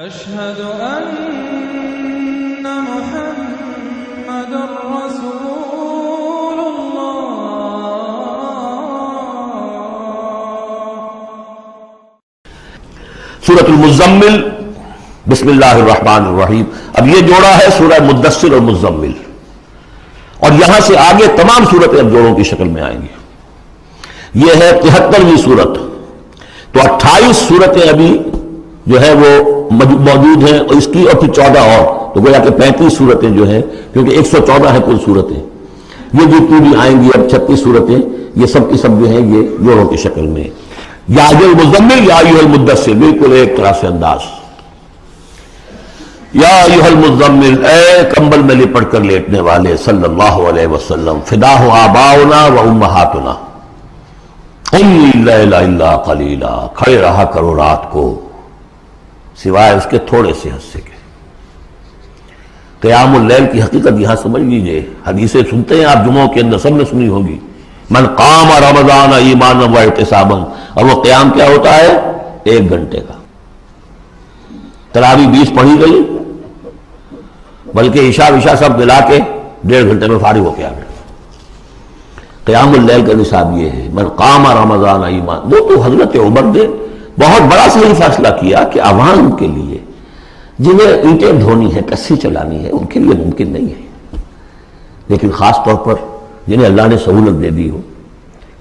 أشهد أن محمد رسول الله. سورۃ المزمل، بسم اللہ الرحمن الرحیم. اب یہ جوڑا ہے سورہ مدثر اور مزمل، اور یہاں سے آگے تمام صورتیں اب جوڑوں کی شکل میں آئیں گی. یہ ہے 73ویں صورت. تو 28 صورتیں ابھی جو ہے وہ موجود ہیں، اور اس کی اور پھر 14 اور، تو گویا کہ 35 صورتیں جو ہیں، کیونکہ 114 ہے کل صورتیں. یہ جتنی بھی آئیں گی اب 36 صورتیں، یہ سب کی سب جو ہیں یہ جوڑوں کی شکل میں. یا المزمل یا ایھا المدثر، بالکل ایک طرح سے انداز. یا ایھا المزمل، اے کمبل میں لپٹ کر لیٹنے والے، صلی اللہ علیہ وسلم. فداہ آباؤنا و امہاتنا، قم اللیل الا قلیلا، کھڑے رہا کرو رات کو سوائے اس کے تھوڑے سے حصے کے. قیام اللیل کی حقیقت یہاں سمجھ لیجئے. حدیثیں سنتے ہیں آپ جمعوں کے اندر، سب نے سنی ہوگی، من قام رمضان ایمانا و احتسابا، اور وہ قیام کیا ہوتا ہے؟ 1 گھنٹے کا. تراویح 20 پڑھی گئی، بلکہ عشاء سب ملا کے 1.5 گھنٹے میں فارغ ہو کے آ گئے. قیام اللیل کا نصاب یہ ہے. من قام رمضان ایمان، وہ تو حضرت عمر نے بہت بڑا صحیح فیصلہ کیا کہ عوام کے لیے جنہیں اینٹیں دھونی ہے، کسی چلانی ہے، ان کے لیے ممکن نہیں ہے، لیکن خاص طور پر جنہیں اللہ نے سہولت دے دی ہو،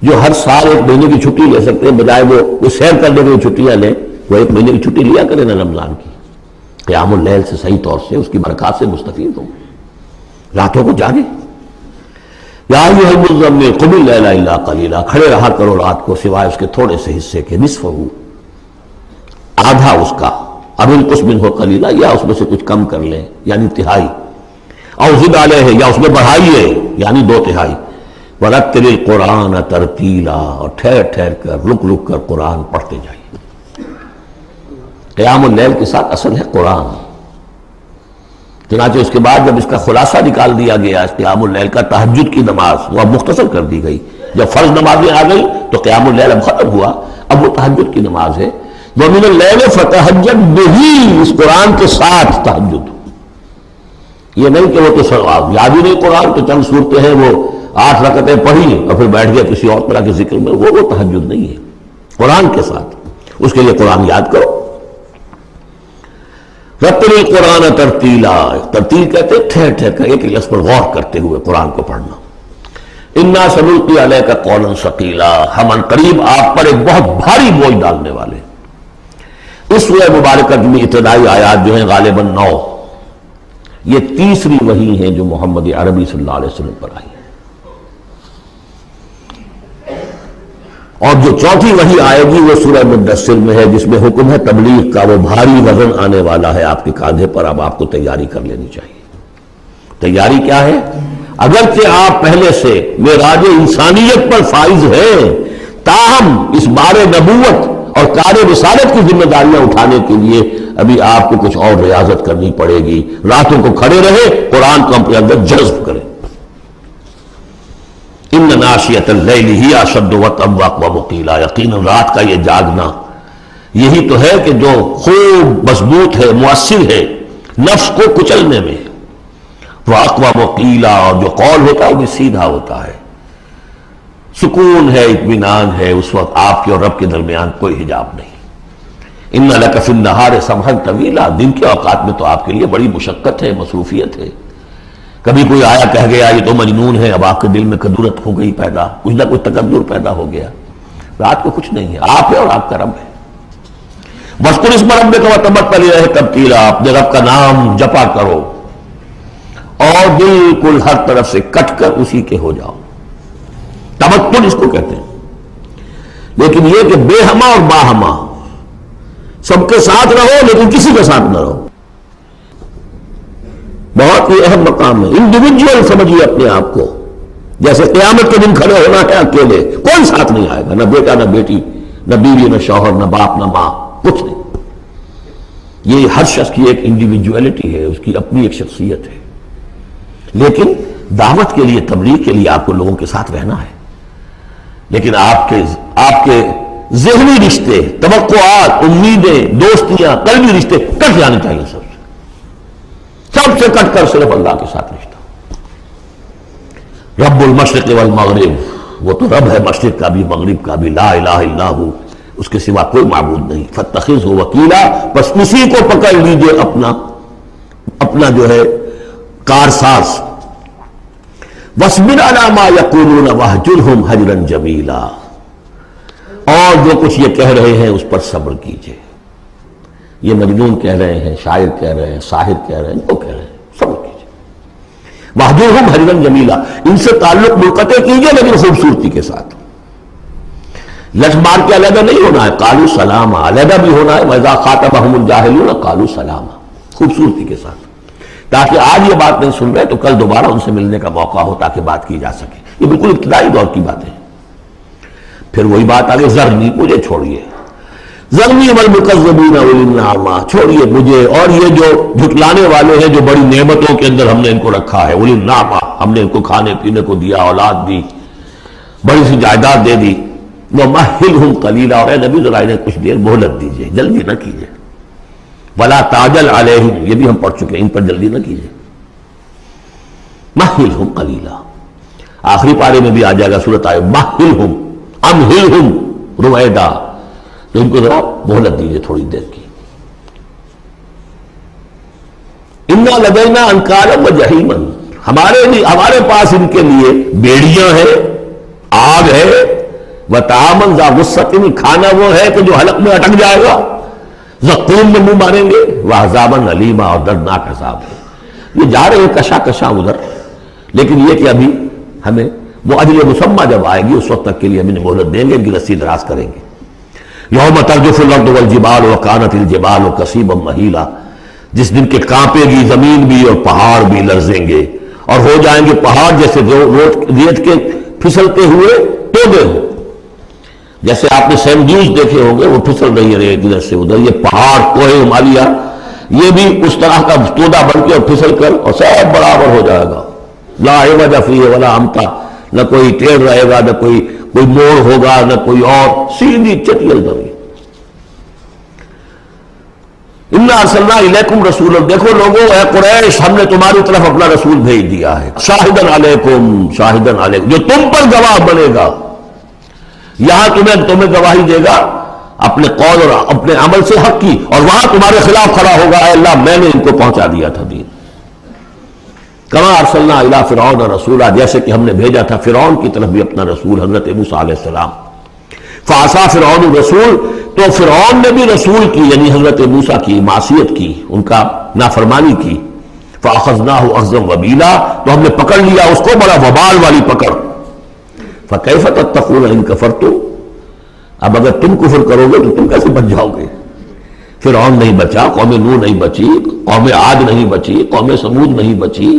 جو ہر سال 1 مہینے کی چھٹی لے سکتے ہیں، بجائے وہ سیر کرنے کی چھٹیاں لیں، وہ 1 مہینے کی چھٹی لیا کریں نا رمضان کی. قیام اللیل سے صحیح طور سے اس کی برکات سے مستفید ہوں، راتوں کو جاگیں. یا ایھا المزمل قم اللیل الا قلیلا، کھڑے رہا کرو رات کو سوائے اس کے تھوڑے سے حصے کے. نصفہ، آدھا اس کا، اب انقص منہ قلیلا، یا اس میں سے کچھ کم کر لیں یعنی تہائی، او زد علیہ، یا اس میں بڑھائیے یعنی 2/3. ورتل القرآن ترتیلا، اور ٹھہر ٹھہر کر رک رک کر قرآن پڑھتے جائیے. قیام اللیل کے ساتھ اصل ہے قرآن. چنانچہ اس کے بعد جب اس کا خلاصہ نکال دیا گیا اس قیام اللیل کا، تہجد کی نماز وہ اب مختصر کر دی گئی. جب فرض نمازیں آ گئی تو قیام اللیل اب ختم ہوا، اب وہ تہجد کی نماز ہے. وَمِنَ اللَّيْلِ فَتَهَجَّدْ بِهِ، اس قرآن کے ساتھ تہجد. یہ نہیں کہ وہ تو یاد ہی نہیں قرآن، تو چند صورتیں ہیں وہ 8 رکعتیں پڑھی اور پھر بیٹھ گیا کسی اور طرح کے ذکر میں، وہ تہجد نہیں ہے. قرآن کے ساتھ اس کے لیے قرآن یاد کرو. رتل القرآن ترتیلا، ترتیل کہتے ہیں ٹھہر ٹھہر کر ایک لفظ پر غور کرتے ہوئے قرآن کو پڑھنا. انا سنلقی علیک قولا ثقیلا، ہم عنقریب آپ پر ایک بہت بھاری بوجھ ڈالنے والے. اس سورہ مبارکہ میں ابتدائی آیات جو ہیں غالباً 9، یہ تیسری وحی ہیں جو محمد عربی صلی اللہ علیہ وسلم پر آئی ہے. اور جو چوتھی وحی آئے گی وہ سورہ مدثر میں ہے، جس میں حکم ہے تبلیغ کا. وہ بھاری وزن آنے والا ہے آپ کے کاندھے پر، اب آپ کو تیاری کر لینی چاہیے. تیاری کیا ہے؟ اگرچہ آپ پہلے سے معراج انسانیت پر فائز ہیں، تاہم اس بار نبوت اور کار رسالت کی ذمہ داریاں اٹھانے کے لیے ابھی آپ کو کچھ اور ریاضت کرنی پڑے گی. راتوں کو کھڑے رہے، قرآن کو اپنے اندر جذب کریں. ان ناشیۃ اللیل ہی اشد وطئا واقوم قیلا، یقیناً رات کا یہ جاگنا یہی تو ہے کہ جو خوب مضبوط ہے، مؤثر ہے نفس کو کچلنے میں. واقوم قیلا، اور جو قول ہوتا ہے وہ بھی سیدھا ہوتا ہے. سکون ہے، اطمینان ہے، اس وقت آپ کے اور رب کے درمیان کوئی حجاب نہیں. ان لک فی النہار سبحا طویلا، دن کے اوقات میں تو آپ کے لیے بڑی مشقت ہے، مصروفیت ہے. کبھی کوئی آیا کہہ گیا یہ تو مجنون ہے، اب آپ کے دل میں کدورت ہو گئی پیدا، کچھ نہ کچھ تکبر پیدا ہو گیا. رات کو کچھ نہیں ہے، آپ ہے اور آپ کا رب ہے. وَاذْكُرِ اسْمَ رَبِّكَ وَتَبَتَّلْ إِلَيْهِ تَبْتِيلًا، اپنے رب کا نام جپا کرو اور بالکل ہر طرف سے کٹ کر اسی کے ہو جاؤ. تبتل اس کو کہتے ہیں. لیکن یہ کہ بے ہما اور باہما، سب کے ساتھ رہو لیکن کسی کے ساتھ نہ رہو. بہت ہی اہم مقام ہے. انڈیویجول سمجھیے اپنے آپ کو، جیسے قیامت کے دن کھڑے ہونا ہے اکیلے، کوئی ساتھ نہیں آئے گا، نہ بیٹا نہ بیٹی، نہ بیوی نہ شوہر، نہ باپ نہ ماں، کچھ نہیں. یہ ہر شخص کی ایک انڈیویجویلٹی ہے، اس کی اپنی ایک شخصیت ہے. لیکن دعوت کے لیے، تبلیغ کے لیے آپ کو لوگوں کے ساتھ رہنا ہے. لیکن آپ کے ذہنی رشتے، توقعات، امیدیں، دوستیاں، قلبی رشتے کٹ جانے چاہیے سب سے کٹ کر صرف اللہ کے ساتھ رشتہ۔ رب المشرق والمغرب، وہ تو رب ہے مشرق کا بھی مغرب کا بھی، لا الہ الا ہو، اس کے سوا کوئی معبود نہیں، فاتخذہ وکیلا، بس اسی کو پکڑ لیجئے اپنا جو ہے کارساز۔ واصبر علی ما یقولون واہجرہم ہجرا جمیلا، اور جو کچھ یہ کہہ رہے ہیں اس پر صبر کیجئے۔ یہ مجنون کہہ رہے ہیں، شاعر کہہ رہے ہیں، ساحر کہہ رہے ہیں، وہ کہہ رہے ہیں، صبر کیجئے۔ واہجرہم ہجرا جمیلا، ان سے تعلق منقطع کیجئے لیکن خوبصورتی کے ساتھ، لٹ مار کے علیحدہ نہیں ہونا ہے، قالوا سلاما، علیحدہ بھی ہونا ہے، وَإِذَا خَاطَبَهُمُ الْجَاهِلُونَ قَالُوا سَلَامًا، خوبصورتی کے ساتھ، تاکہ آج یہ بات نہیں سن رہے تو کل دوبارہ ان سے ملنے کا موقع ہو تاکہ بات کی جا سکے۔ یہ بالکل ابتدائی دور کی باتیں ہیں۔ پھر وہی بات آگے، ذرنی، مجھے چھوڑیے، ذرنی والمکذبین اولی النعمہ، چھوڑیے مجھے اور یہ جو جھٹلانے والے ہیں جو بڑی نعمتوں کے اندر ہم نے ان کو رکھا ہے، اولی النعمہ، ہم نے ان کو کھانے پینے کو دیا، اولاد دی، بڑی سی جائیداد دے دی، وَمَهِّلْهُمْ قَلِيلًا، اور اے نبی ذرا انہیں کچھ دیر مہلت دیجیے، جلدی نہ کیجیے، وَلَا تَعْجَلْ عَلَيْهِمْ، یہ بھی ہم پڑھ چکے ہیں، ان پر جلدی نہ کیجیے، مَهِّلْهُمْ قَلِيلًا، آخری پارے میں بھی آ جائے گا سورۃ آئے، مَهِّلْهُمْ أَمْهِلْهُمْ رُوَيْدًا، تو ان کو ذرا مہلت دیجیے تھوڑی دیر کی۔ اِنَّا لَدَيْنَا أَنْكَالًا وَجَحِيمًا، ہمارے پاس ان کے لیے بیڑیاں ہیں، آگ ہے، وَطَعَامًا ذَا غُصَّةٍ، کھانا وہ ہے کہ جو حلق میں اٹک جائے گا، زقوم میں منہ ماریں گے، وَعَذَابًا أَلِيمًا، اور دردناک عذاب ہے۔ یہ جا رہے ہیں کشا کشا ادھر، لیکن یہ کہ ابھی ہمیں وہ اجل مسمى جب آئے گی اس وقت تک کے لیے ہم انہیں مہلت دیں گے، ان کی رسی دراز کریں گے۔ یوم ترجف الارض والجبال وکانت الجبال کثیبا مہیلا، جس دن کے کانپے گی زمین بھی اور پہاڑ بھی لرزیں گے، اور ہو جائیں گے پہاڑ جیسے ریت کے پھسلتے ہوئے تودے ہو، جیسے آپ نے سینڈ ڈیوز دیکھے ہوں گے وہ پھسل رہی ہے ادھر سے ادھر، یہ پہاڑ کوہ ہمالیہ یہ بھی اس طرح کا تودا بن کے اور پھسل کر اور سب برابر ہو جائے گا، لا عوج فیہ ولا امتا، نہ کوئی ٹیڑھ رہے گا، نہ کوئی موڑ ہوگا، نہ کوئی اور، سیدھی چٹیل زمین۔ اِنَّا أَرْسَلْنَا إِلَيْكُمْ رَسُولًا، دیکھو لوگوں اے قریش، ہم نے تمہاری طرف اپنا رسول بھیج دیا ہے، شاہدًا علیکم، شاہدًا علیکم، جو تم پر گواہ بنے گا، یہاں تمہیں گواہی دے گا اپنے قول اور اپنے عمل سے حق کی، اور وہاں تمہارے خلاف کھڑا ہوگا، اے اللہ میں نے ان کو پہنچا دیا تھا دین۔ کما ارسلنا الی فرعون رسولا، جیسے کہ ہم نے بھیجا تھا فرعون کی طرف بھی اپنا رسول حضرت موسیٰ علیہ السلام، فعصا فرعون الرسول، تو فرعون نے بھی رسول کی یعنی حضرت موسیٰ کی معصیت کی، ان کا نافرمانی کی، فاخذناہ اخذا وبیلا، تو ہم نے پکڑ لیا اس کو بڑا وبال والی پکڑ، فکیف تتقون ان کفرتم، اب اگر تم کفر کرو گے تو تم کیسے بچ جاؤ گے؟ فرعون نہیں بچا، قوم نوح نہیں بچی، قوم عاد نہیں بچی، قوم سمود نہیں بچی،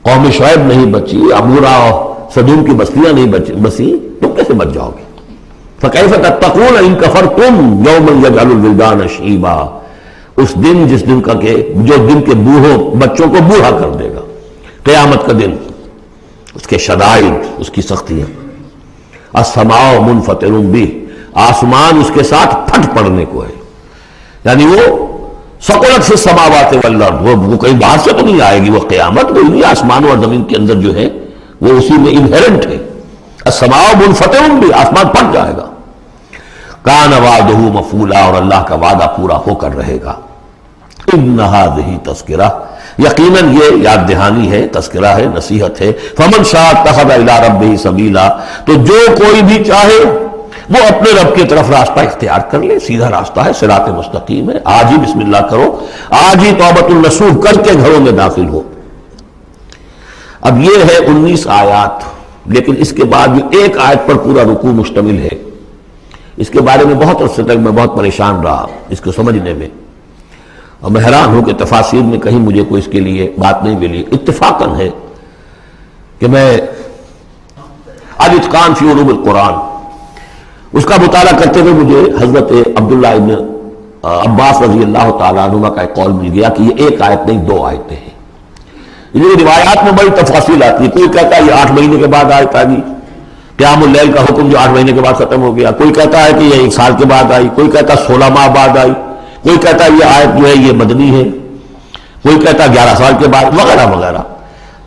قوم شعیب نہیں بچی، عمورہ اور صدوم کی بستیاں نہیں بسی، تم کیسے بچ جاؤ گے؟ فَكَيْفَ تَتَّقُونَ إِن كَفَرْتُمْ يَوْمًا يَجْعَلُ الْوِلْدَانَ شِيبًا، اس دن جس دن کا کہ جو دن کے بچوں کو بوڑھا کر دے گا، قیامت کا دن، اس کے شدائد، اس کی سختیاں، السماء منفطر بہ، آسمان اس کے ساتھ پھٹ پڑنے کو ہے، یعنی وہ ثقلت فی السماوات والارض، وہ کہیں باہر سے تو نہیں آئے گی، وہ قیامت وہی آسمانوں اور زمین کے اندر جو ہے وہ اسی میں انہیرنٹ ہے، السماء منفطر بہ، آسمان پھٹ جائے گا، کان وعدہ مفعولا، اور اللہ کا وعدہ پورا ہو کر رہے گا، ان ھذہ تذکرہ، یقیناً یہ یاد دہانی ہے، تذکرہ ہے، نصیحت ہے، فمن شاء اتخذ الی ربہ سبیلا، تو جو کوئی بھی چاہے وہ اپنے رب کی طرف راستہ اختیار کر لے، سیدھا راستہ ہے، صراط مستقیم ہے، آج ہی بسم اللہ کرو، آج ہی توبۃ النصوح کر کے گھروں میں داخل ہو۔ اب یہ ہے 19 آیات، لیکن اس کے بعد بھی ایک آیت پر پورا رکوع مشتمل ہے، اس کے بارے میں بہت عرصے تک میں بہت پریشان رہا اس کو سمجھنے میں، اور میں حیران ہوں کہ تفاسیر میں کہیں مجھے کوئی اس کے لیے بات نہیں ملی، اتفاقاً ہے کہ میں الاتقان فی علوم القرآن اس کا مطالعہ کرتے ہوئے مجھے حضرت عبداللہ ابن عباس رضی اللہ تعالیٰ عنہ کا ایک قول مل گیا کہ یہ ایک آیت نہیں 2 آیتیں ہیں، یہ روایات میں بڑی تفاصیل آتی ہے، کوئی کہتا ہے یہ 8 مہینے کے بعد آیت آ گئی، قیام اللیل کا حکم جو 8 مہینے کے بعد ختم ہو گیا، کوئی کہتا ہے کہ یہ 1 سال کے بعد آئی، کوئی کہتا 16 ماہ بعد آئی، کوئی کہتا ہے یہ آیت جو ہے یہ مدنی ہے، کوئی کہتا 11 سال کے بعد، وغیرہ وغیرہ۔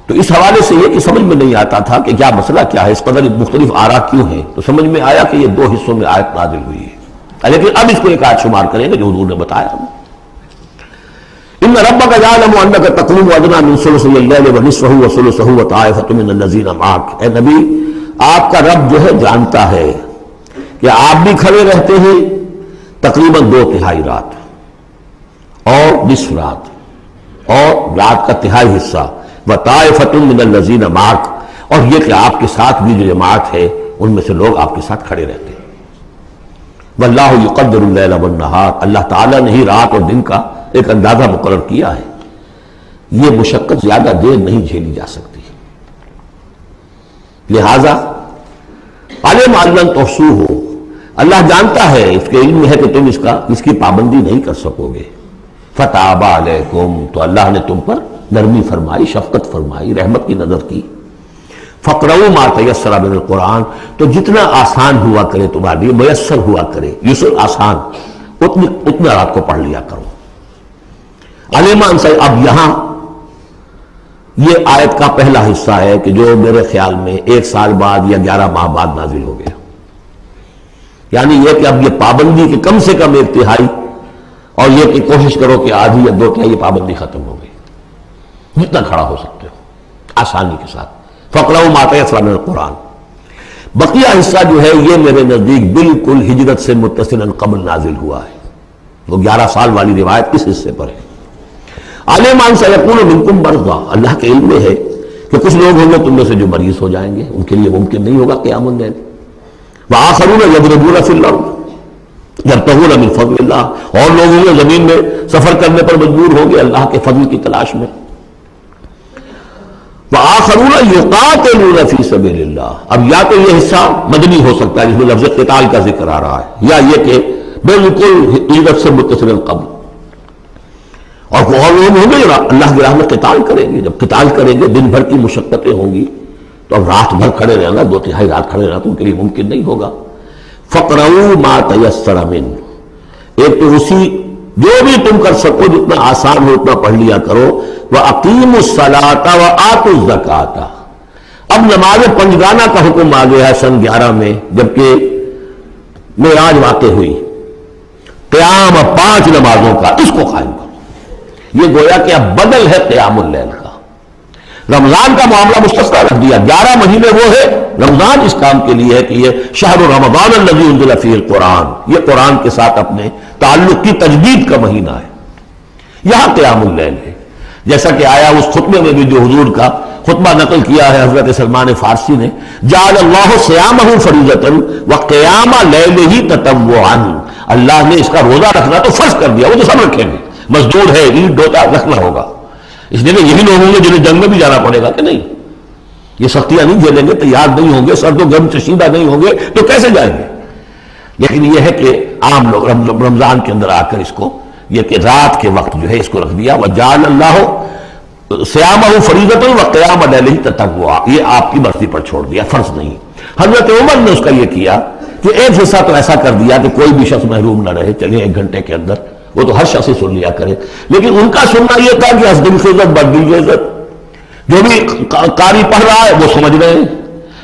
تو اس حوالے سے یہ کہ سمجھ میں نہیں آتا تھا کہ کیا مسئلہ کیا ہے، اس قدر مختلف آراء کیوں ہیں، تو سمجھ میں آیا کہ یہ 2 حصوں میں آیت نازل ہوئی ہے، لیکن اب اس کو ایک آیت شمار کریں گے جو حضور نے بتایا۔ ان ربک یعلم انک تقوم ادنی من ثلثی اللیل ونصفہ وثلثہ وطائفۃ من الذین معک، اے نبی آپ کا رب جو ہے جانتا ہے کہ آپ بھی کھڑے رہتے ہیں تقریباً 2/3 رات اور نصف رات اور رات کا تہائی حصہ، وطائفۃ من الذین معک، اور یہ کہ آپ کے ساتھ بھی جو جماعت ہے ان میں سے لوگ آپ کے ساتھ کھڑے رہتے ہیں۔ واللہ یقدر اللیل والنہار، اللہ تعالیٰ نے ہی رات اور دن کا ایک اندازہ مقرر کیا ہے، یہ مشقت زیادہ دیر نہیں جھیلی جا سکتی، لہذا علم ان لن تحصوہ، اللہ جانتا ہے، اس کے علم ہے کہ تم اس کی پابندی نہیں کر سکو گے۔ فتاب علیکم، تو اللہ نے تم پر نرمی فرمائی، شفقت فرمائی، رحمت کی نظر کی۔ فقرؤوا ما تیسر من القرآن، تو جتنا آسان ہوا کرے تمہارے لیے، میسر ہوا کرے، یسر آسان، اتنا رات کو پڑھ لیا کرو۔ علمان سے اب یہاں یہ آیت کا پہلا حصہ ہے کہ جو میرے خیال میں 1 سال بعد یا 11 ماہ بعد نازل ہو گیا، یعنی یہ کہ اب یہ پابندی کہ کم سے کم 1/3 اور یہ کہ کوشش کرو کہ آدھی یا 2/3 پابندی ختم ہو گئی، جتنا کھڑا ہو سکتے ہو آسانی کے ساتھ۔ فقرؤوا ما تیسر من القرآن، بقیہ حصہ جو ہے یہ میرے نزدیک بالکل ہجرت سے متصل قبل نازل ہوا ہے، وہ 11 سال والی روایت کس حصے پر ہے۔ عالمان سیکون منکم مرضی، اللہ کے علم میں ہے کہ کچھ لوگ ہوں گے تم میں سے جو مریض ہو جائیں گے، ان کے لیے ممکن نہیں ہوگا قیام اللیل۔ وآخرون یضربون فی الارض یبتغون من فضل اللہ، اور لوگ ہوں گے زمین میں سفر کرنے پر مجبور ہوں گے اللہ کے فضل کی تلاش میں۔ وآخرون یقاتلون فی سبیل اللہ، اب یا تو یہ حصہ مدنی ہو سکتا ہے جس میں لفظ قتال کا ذکر آ رہا ہے، یا یہ کہ بالکل ہجرت سے متصل قبل، اور وہ لوگ ہوں گے اللہ کی راہ میں قتال کریں گے۔ جب قتال کریں گے دن بھر کی مشقتیں ہوں گی، تو اب رات بھر کھڑے رہنا، 2/3 رات کھڑے رہنا تو ان کے لیے ممکن نہیں ہوگا۔ فقرؤوا ما تیسر من، ایک تو اسی جو بھی تم کر سکو جتنا آسان ہو اتنا پڑھ لیا کرو۔ وَأَقِیمُوا الصَّلَاةَ وَآتُوا الزَّکَاةَ، اب نماز پنجگانہ کا حکم آ گیا ہے سن 11 میں، جبکہ معراج واقع ہوئی، قیام 5 نمازوں کا، اس کو قائم کرو۔ یہ گویا کہ اب بدل ہے قیام اللیل کا۔ رمضان کا معاملہ مستثنیٰ رکھ دیا، 11 مہینے وہ ہے، رمضان اس کام کے لیے ہے کہ یہ شہر رمضان الذی انزل فیہ القرآن، یہ قرآن کے ساتھ اپنے تعلق کی تجدید کا مہینہ ہے، یہاں قیام اللیل ہے۔ جیسا کہ آیا اس خطبے میں بھی جو حضور کا خطبہ نقل کیا ہے حضرت سلمان فارسی نے، جعل اللہ صیامہ فریضۃ وقیام لیلہ تطوعا، اللہ نے اس کا روزہ رکھنا تو فرض کر دیا، وہ تو سب رکھیں گے، مزدور ہے، عید ڈوتا رکھنا ہوگا، اس لیے یہی لوگ ہوں گے جنہیں جنگ میں بھی جانا پڑے گا کہ نہیں، یہ سختیاں نہیں جھیلیں گے، تیار نہیں ہوں گے، سرد و گرم چشیدہ نہیں ہوں گے تو کیسے جائیں گے۔ لیکن یہ ہے کہ عام لوگ رمضان کے اندر آ کر اس کو یہ کہ رات کے وقت جو ہے اس کو رکھ دیا، وجعل اللہ صیامہ فریضۃ وقیام لیلہ تطوعا، یہ آپ کی مرضی پر چھوڑ دیا، فرض نہیں۔ حضرت عمر نے اس کا یہ کیا کہ ایک حصہ تو ایسا کر دیا کہ کوئی بھی شخص محروم نہ رہے، چلے 1 گھنٹے کے اندر وہ تو ہر شخص ہی سن لیا کرے، لیکن ان کا سننا یہ تھا کہ حسب الخزت بد الجزت، جو بھی قاری پڑھ رہا ہے وہ سمجھ رہے ہیں،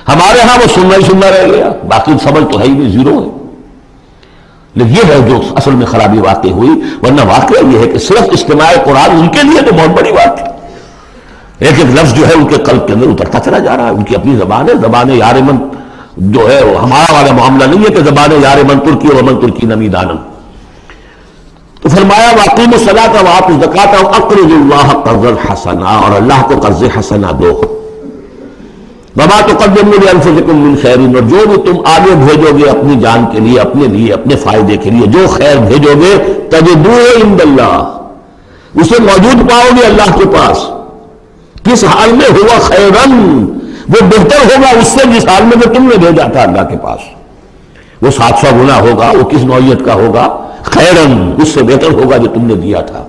ہمارے ہاں وہ سننا ہی سننا رہ گیا، باقی سمجھ تو ہے ہی نہیں، زیرو ہے۔ لیکن یہ ہے جو اصل میں خرابی واقع ہوئی، ورنہ واقعہ یہ ہے کہ صرف استماع قرآن ان کے لیے تو بہت بڑی بات ہے، ایک ایک لفظ جو ہے ان کے قلب کے اندر اترتا چلا جا رہا ہے، ان کی اپنی زبان ہے، زبان یار من جو ہے وہ ہمارا والا معاملہ نہیں ہے کہ زبان یار من ترکی و من ترکی نمی دانم۔ تو فرمایا وَأَقِیمُوا الصَّلَاةَ وَآتُوا الزَّکَاةَ وَأَقْرِضُوا اللَّهَ قَرْضًا حَسَنًا، اور اللہ کو قرض حسنہ دو۔ وَمَا تُقَدِّمُوا لِأَنفُسِکُم مِّن خَیْرٍ، اور جو بھی تم آگے بھیجو گے اپنی جان کے لیے، اپنے فائدے کے لیے، جو خیر بھیجو گے تَجِدُوهُ عِندَ اللَّہ، اسے موجود پاؤ گے اللہ کے پاس، کس حال میں ہوا خیرن، وہ بہتر ہوگا اس سے جس حال میں تم نے بھیجا تھا اللہ کے پاس، وہ 700 گنا ہوگا، وہ کس نوعیت کا ہوگا، خیرن اس سے بہتر ہوگا جو تم نے دیا تھا،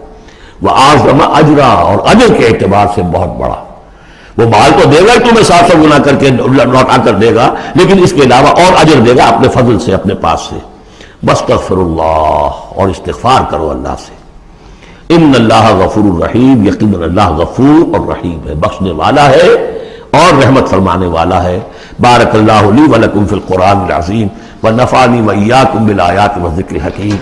وہ اعظم اجرا، اور اجر کے اعتبار سے بہت بڑا، وہ مال تو دے گا ہی تمہیں 700 گنا کر کے لوٹا کر دے گا، لیکن اس کے علاوہ اور اجر دے گا اپنے فضل سے، اپنے پاس سے۔ واستغفر اللہ، اور استغفار کرو اللہ سے۔ ان اللہ غفور الرحیم، یقیناً اللہ غفور اور رحیم ہے، بخشنے والا ہے اور رحمت فرمانے والا ہے۔ بارک اللہ لی ولکم فی القرآن العظیم ونفعنی وإیاکم بالآیات والذکر الحکیم۔